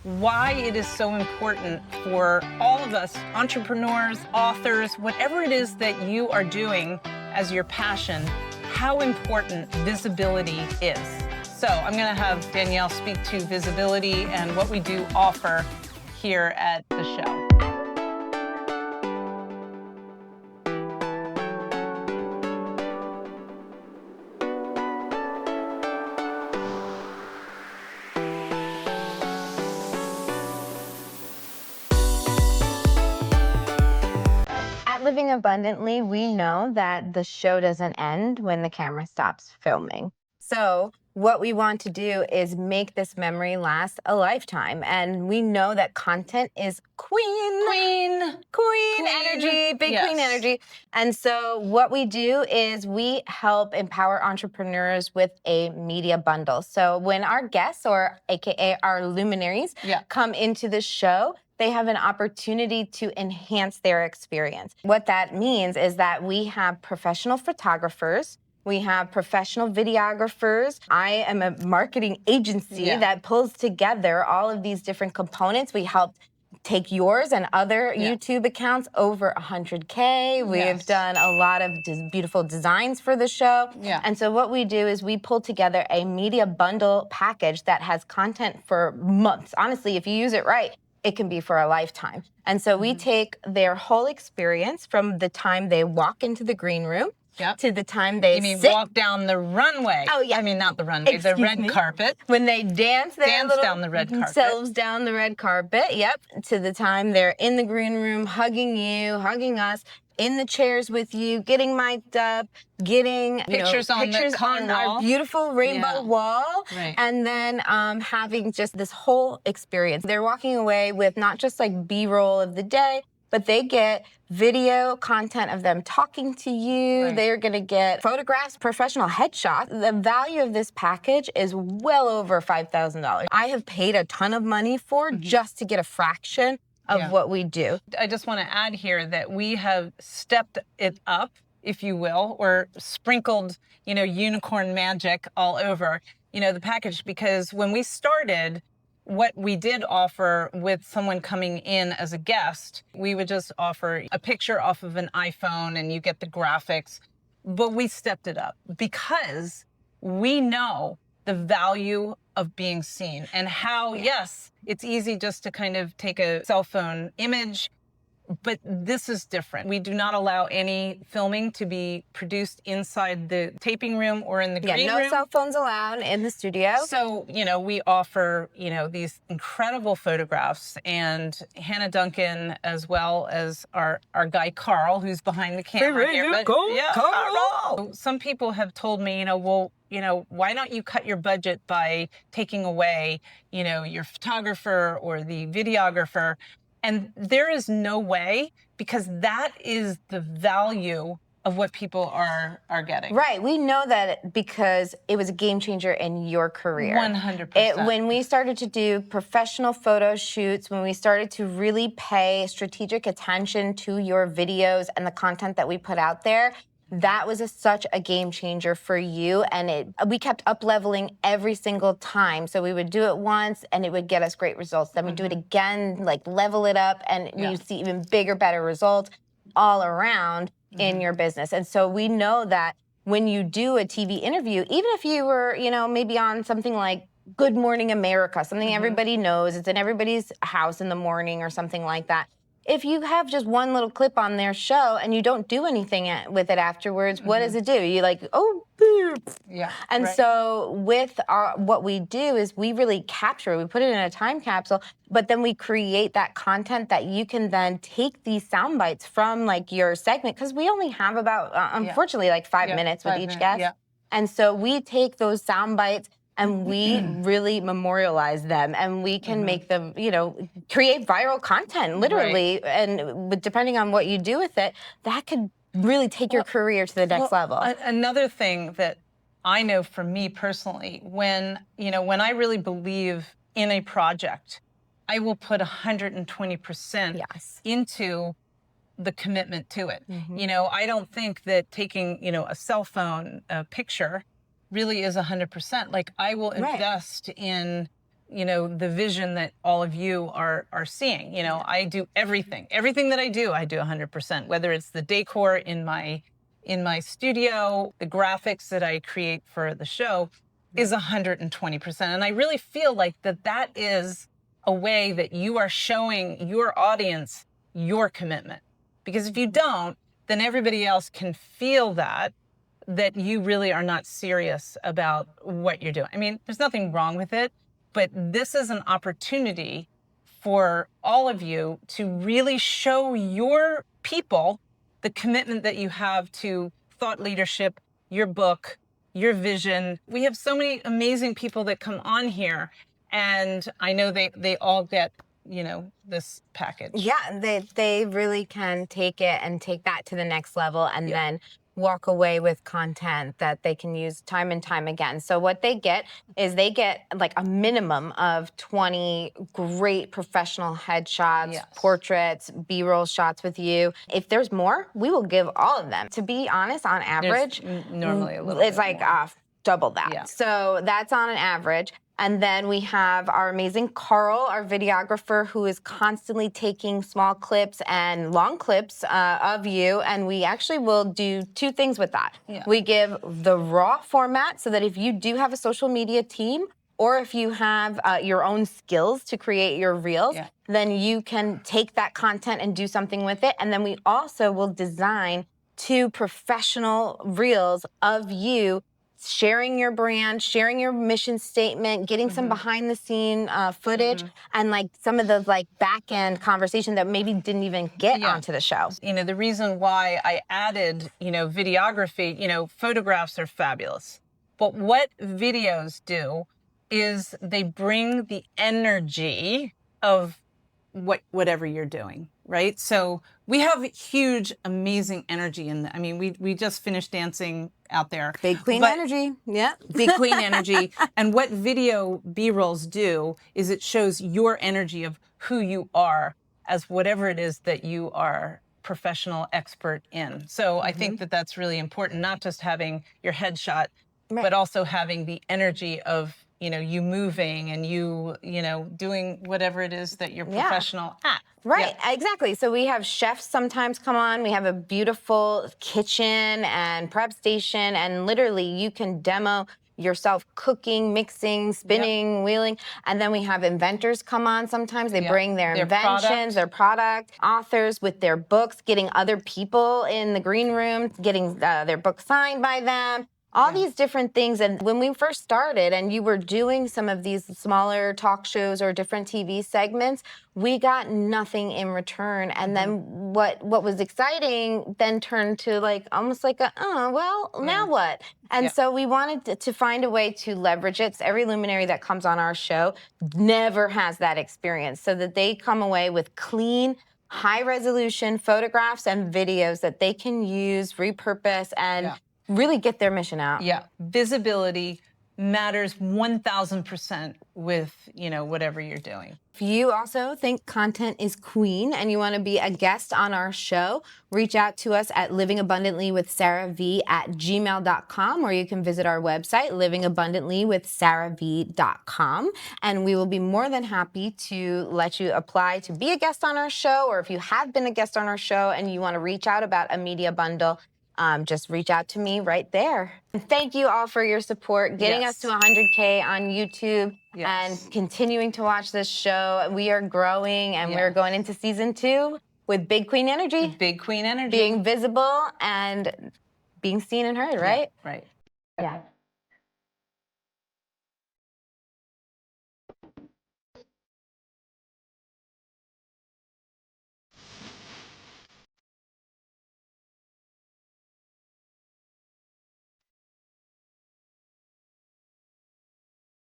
why it is so important for all of us, entrepreneurs, authors, whatever it is that you are doing as your passion, how important visibility is. So I'm going to have Danielle speak to visibility and what we do offer here at the show. Living Abundantly, we know that the show doesn't end when the camera stops filming. So what we want to do is make this memory last a lifetime. And we know that content is queen energy, big queen energy. And so what we do is we help empower entrepreneurs with a media bundle. So when our guests, or AKA our luminaries, come into the show, they have an opportunity to enhance their experience. What that means is that we have professional photographers, we have professional videographers. I am a marketing agency that pulls together all of these different components. We help take yours and other YouTube accounts over 100K. We've done a lot of beautiful designs for the show. And so what we do is we pull together a media bundle package that has content for months. Honestly, if you use it right, it can be for a lifetime. And so we take their whole experience from the time they walk into the green room to the time they walk down the runway? Oh, yeah. I mean, not the runway, the red carpet. When they dance down the red carpet. Themselves down the red carpet, to the time they're in the green room hugging you, hugging us, in the chairs with you, getting mic'd up, getting pictures on our beautiful rainbow wall, and then having just this whole experience. They're walking away with not just like B-roll of the day, but they get video content of them talking to you. They're going to get photographs, professional headshots. The value of this package is well over $5,000. I have paid a ton of money for just to get a fraction of what we do. I just want to add here that we have stepped it up, if you will, or sprinkled, unicorn magic all over, the package, because when we started, what we did offer with someone coming in as a guest, we would just offer a picture off of an iPhone and you get the graphics. But we stepped it up because we know the value of being seen and how, yes, it's easy just to kind of take a cell phone image, but this is different. We do not allow any filming to be produced inside the taping room or in the green room. No cell phones allowed in the studio. So, we offer, these incredible photographs, and Hannah Duncan, as well as our guy Carl, who's behind the camera here. Carl! Some people have told me, why don't you cut your budget by taking away, your photographer or the videographer? And there is no way, because that is the value of what people are getting. Right. We know that because it was a game changer in your career. 100%. When we started to do professional photo shoots, when we started to really pay strategic attention to your videos and the content that we put out there, that was such a game changer for you, and we kept up-leveling every single time. So we would do it once, and it would get us great results. Then we'd do it again, like level it up, and you'd see even bigger, better results all around in your business. And so we know that when you do a TV interview, even if you were, maybe on something like Good Morning America, something everybody knows, it's in everybody's house in the morning or something like that. If you have just one little clip on their show and you don't do anything with it afterwards, what does it do? You like, oh, boop. And so with what we do is we really capture it. We put it in a time capsule, but then we create that content that you can then take these sound bites from like your segment, because we only have about, unfortunately, like 5 minutes with each guest. And so we take those sound bites and we really memorialize them, and we can make them, create viral content, literally. And depending on what you do with it, that could really take your career to the next level. Another thing that I know for me personally, when I really believe in a project, I will put 120% into the commitment to it. I don't think that taking, a cell phone picture really is 100%. Like, I will invest in you know, the vision that all of you are seeing. You know, I do everything that I do 100%, whether it's the decor in my studio, the graphics that I create for the show is 120%. And I really feel like that is a way that you are showing your audience your commitment. Because if you don't, then everybody else can feel that you really are not serious about what you're doing. I mean, there's nothing wrong with it, but this is an opportunity for all of you to really show your people the commitment that you have to thought leadership, your book, your vision. We have so many amazing people that come on here, and I know they all get, you know, this package. Yeah, they really can take it and take that to the next level, and then walk away with content that they can use time and time again. So what they get is they get like a minimum of 20 great professional headshots, portraits, B-roll shots with you. If there's more, we will give all of them. To be honest, on average, normally a little it's bit like more. Double that. Yeah. So that's on an average. And then we have our amazing Carl, our videographer, who is constantly taking small clips and long clips of you. And we actually will do two things with that. Yeah. We give the raw format so that if you do have a social media team, or if you have your own skills to create your reels, then you can take that content and do something with it. And then we also will design 2 professional reels of you sharing your brand, sharing your mission statement, getting some behind the scene footage, and like some of the like back end conversation that maybe didn't even get onto the show. You know, the reason why I added, you know, videography, you know, photographs are fabulous, but what videos do is they bring the energy of whatever you're doing, right? So we have huge, amazing energy in I mean, we just finished dancing out there. Big queen energy, yeah. Big queen energy. And what video B-rolls do is it shows your energy of who you are as whatever it is that you are professional expert in. So I think that that's really important, not just having your headshot, but also having the energy of, you know, you moving and you know, doing whatever it is that you're professional at. Right, exactly. So we have chefs sometimes come on. We have a beautiful kitchen and prep station, and literally you can demo yourself cooking, mixing, spinning, wheeling. And then we have inventors come on sometimes. They bring their inventions, their product, authors with their books, getting other people in the green room, getting their book signed by them. All these different things. And when we first started and you were doing some of these smaller talk shows or different TV segments, we got nothing in return. And then what was exciting then turned to like almost like a, well, now what? And so we wanted to find a way to leverage it. So every luminary that comes on our show never has that experience, so that they come away with clean, high-resolution photographs and videos that they can use, repurpose, and really get their mission out. Yeah, visibility matters 1000% with, you know, whatever you're doing. If you also think content is queen and you want to be a guest on our show, reach out to us at livingabundantlywithsarahvie@gmail.com, or you can visit our website, livingabundantlywithsarahvie.com, and we will be more than happy to let you apply to be a guest on our show, or if you have been a guest on our show and you want to reach out about a media bundle, just reach out to me right there. And thank you all for your support, getting us to 100K on YouTube and continuing to watch this show. We are growing, and we're going into season 2 with Big Queen energy. Big queen energy. Being visible and being seen and heard, right? Right. Yeah.